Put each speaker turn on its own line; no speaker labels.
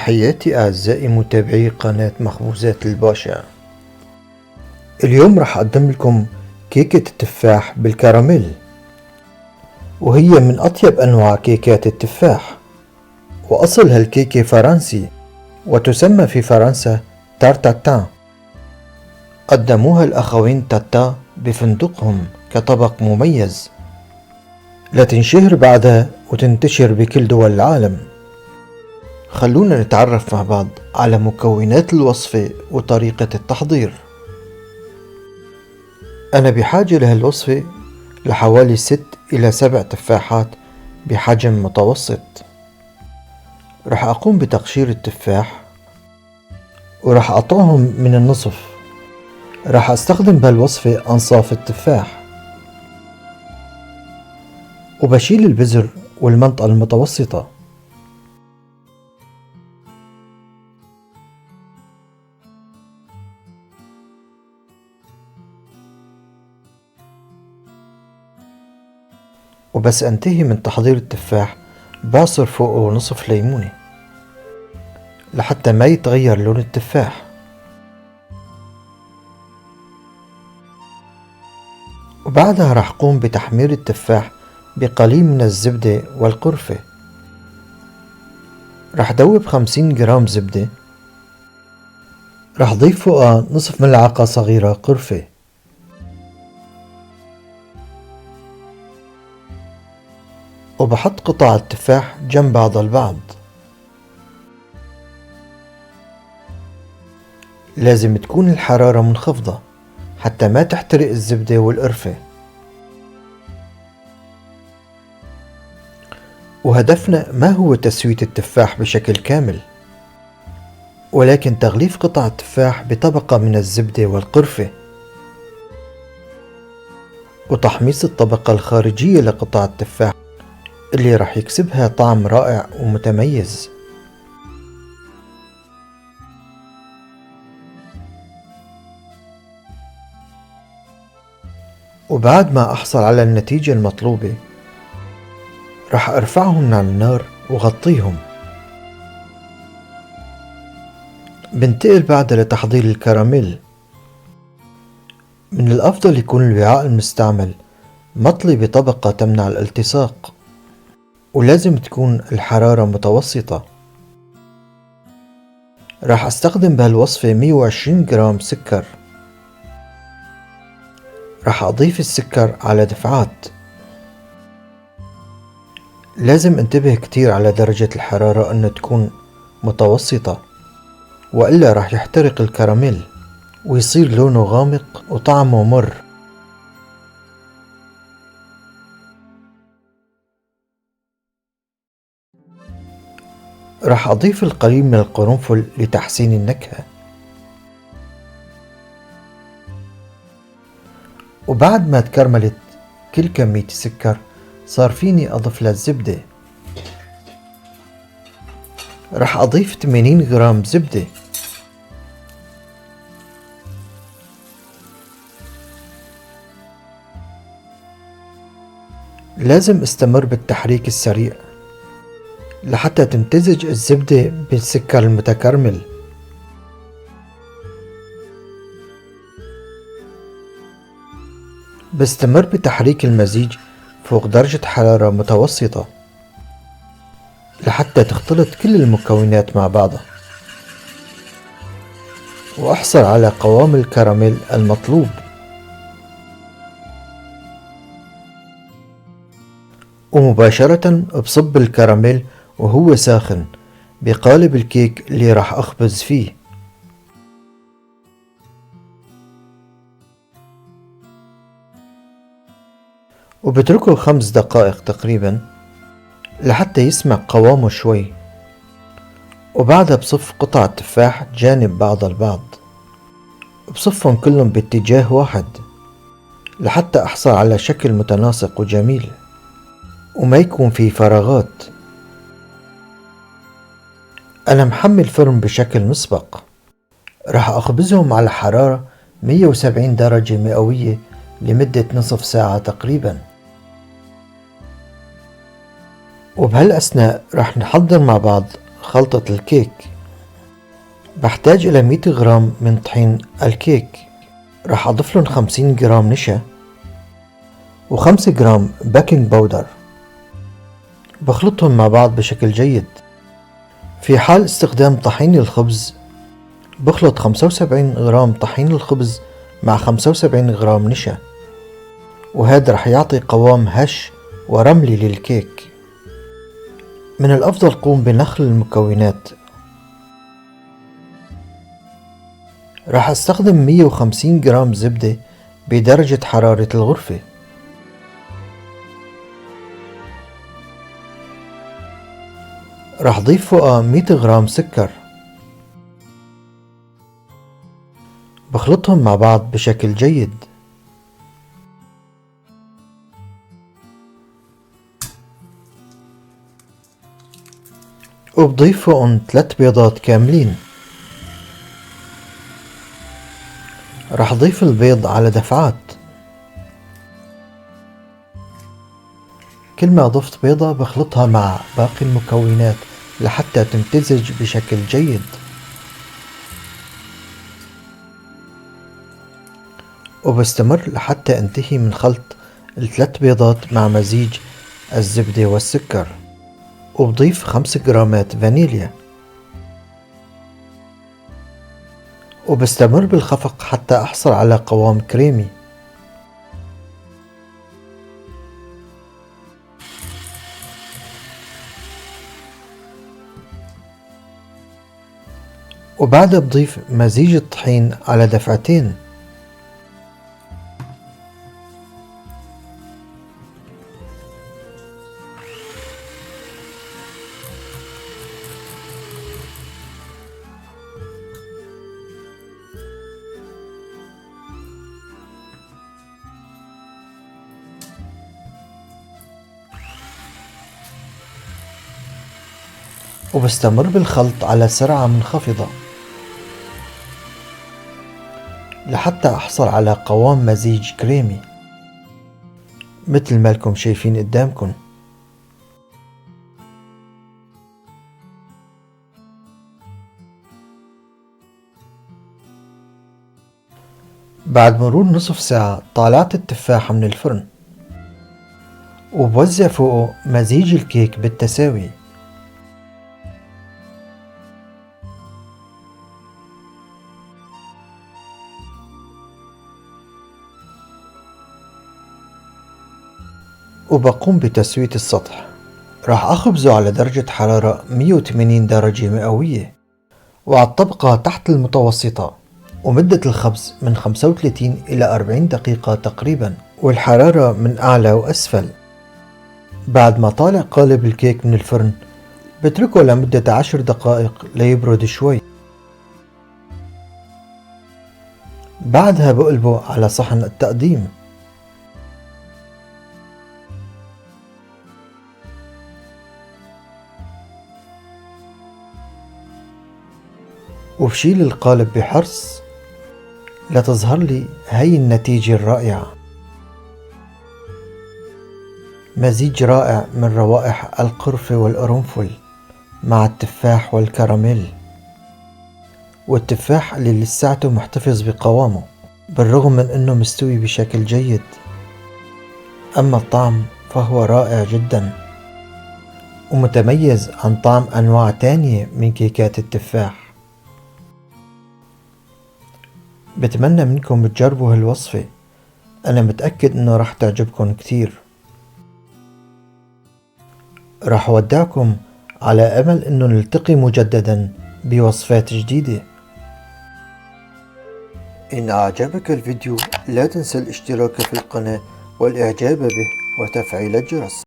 تحياتي أعزائي متابعي قناة مخبوزات الباشا. اليوم راح أقدم لكم كيكة التفاح بالكراميل، وهي من أطيب أنواع كيكات التفاح، وأصل هالكيكة فرنسي وتسمى في فرنسا تارتاتان. قدموها الأخوين تاتا بفندقهم كطبق مميز لتنشهر بعدها وتنتشر بكل دول العالم. خلونا نتعرف مع بعض على مكونات الوصفة وطريقة التحضير. أنا بحاجة لهالوصفة لحوالي 6 إلى 7 تفاحات بحجم متوسط. رح أقوم بتقشير التفاح ورح أقطعهم من النصف. رح أستخدم بهالوصفة أنصاف التفاح، وبشيل البذر والمنطقة المتوسطة. وبس أنتهي من تحضير التفاح بعصر فوقه نصف ليمونة لحتى ما يتغير لون التفاح. وبعدها راح قوم بتحمير التفاح بقليل من الزبدة والقرفة. راح دوب 50 جرام زبدة. راح ضيف فوقها نصف ملعقة صغيرة قرفة. وبحط قطع التفاح جنب بعض البعض. لازم تكون الحرارة منخفضة حتى ما تحترق الزبدة والقرفة. وهدفنا ما هو تسوية التفاح بشكل كامل، ولكن تغليف قطع التفاح بطبقة من الزبدة والقرفة، وتحميص الطبقة الخارجية لقطع التفاح اللي راح يكسبها طعم رائع ومتميز. وبعد ما أحصل على النتيجة المطلوبة راح أرفعهم من على النار وغطيهم. بنتقل بعدها لتحضير الكراميل. من الأفضل يكون الوعاء المستعمل مطلي بطبقة تمنع الالتصاق، ولازم تكون الحرارة متوسطة. راح أستخدم بهالوصفة 120 جرام سكر. راح أضيف السكر على دفعات. لازم انتبه كتير على درجة الحرارة أنه تكون متوسطة، وإلا راح يحترق الكراميل ويصير لونه غامق وطعمه مر. راح أضيف القليل من القرنفل لتحسين النكهة. وبعد ما تكرملت كل كمية السكر صار فيني أضيف لها الزبدة. راح أضيف 80 جرام زبدة. لازم استمر بالتحريك السريع لحتى تمتزج الزبدة بالسكر المتكرمل. بستمر بتحريك المزيج فوق درجة حرارة متوسطة لحتى تختلط كل المكونات مع بعضها وأحصل على قوام الكراميل المطلوب. ومباشرة بصب الكراميل وهو ساخن بقالب الكيك اللي راح أخبز فيه. وبتركه 5 دقائق تقريبا لحتى يسمع قوامه شوي. وبعدها بصف قطع التفاح جانب بعض البعض، بصفهم كلهم باتجاه واحد لحتى أحصل على شكل متناسق وجميل وما يكون فيه فراغات. أنا محمل فرن بشكل مسبق. راح أخبزهم على حرارة 170 درجة مئوية لمدة نصف ساعة تقريبا. وبهالأثناء راح نحضر مع بعض خلطة الكيك. بحتاج إلى 100 غرام من طحين الكيك. راح أضيف لهم 50 جرام نشا و5 جرام بيكنج باودر. بخلطهم مع بعض بشكل جيد. في حال استخدام طحين الخبز بخلط 75 غرام طحين الخبز مع 75 غرام نشا، وهذا رح يعطي قوام هش ورملي للكيك. من الأفضل قوم بنخل المكونات. راح استخدم 150 جرام زبدة بدرجة حرارة الغرفة. راح ضيف فوقها 100 غرام سكر. بخلطهم مع بعض بشكل جيد. وبضيف فوقهم 3 بيضات كاملين. راح اضيف البيض على دفعات. كل ما ضفت بيضة بخلطها مع باقي المكونات لحتى تمتزج بشكل جيد. وبستمر لحتى انتهي من خلط ال3 بيضات مع مزيج الزبدة والسكر. وبضيف 5 جرامات فانيليا. وبستمر بالخفق حتى أحصل على قوام كريمي. وبعدها بضيف مزيج الطحين على دفعتين. وبستمر بالخلط على سرعة منخفضة لحتى أحصل على قوام مزيج كريمي مثل ما لكم شايفين قدامكم. بعد مرور نصف ساعة طالعت التفاحة من الفرن، وبوزع فوقه مزيج الكيك بالتساوي. وبقوم بتسوية السطح. راح أخبزه على درجة حرارة 180 درجة مئوية وعلى الطبقة تحت المتوسطة، ومدة الخبز من 35 إلى 40 دقيقة تقريبا، والحرارة من أعلى وأسفل. بعد ما طالع قالب الكيك من الفرن بتركه لمدة 10 دقائق ليبرد شوي. بعدها بقلبه على صحن التقديم. وبشيل القالب بحرص لتظهر لي هي النتيجة الرائعة. مزيج رائع من روائح القرفة والقرنفل مع التفاح والكراميل، والتفاح اللي لساته محتفظ بقوامه بالرغم من انه مستوي بشكل جيد. اما الطعم فهو رائع جدا ومتميز عن طعم انواع تانية من كيكات التفاح. بتمنى منكم تجربوا هالوصفة، انا متأكد انه راح تعجبكم كتير. راح اودعكم على امل انه نلتقي مجددا بوصفات جديدة. إن أعجبك الفيديو لا تنسى الاشتراك في القناة والإعجاب به وتفعيل الجرس.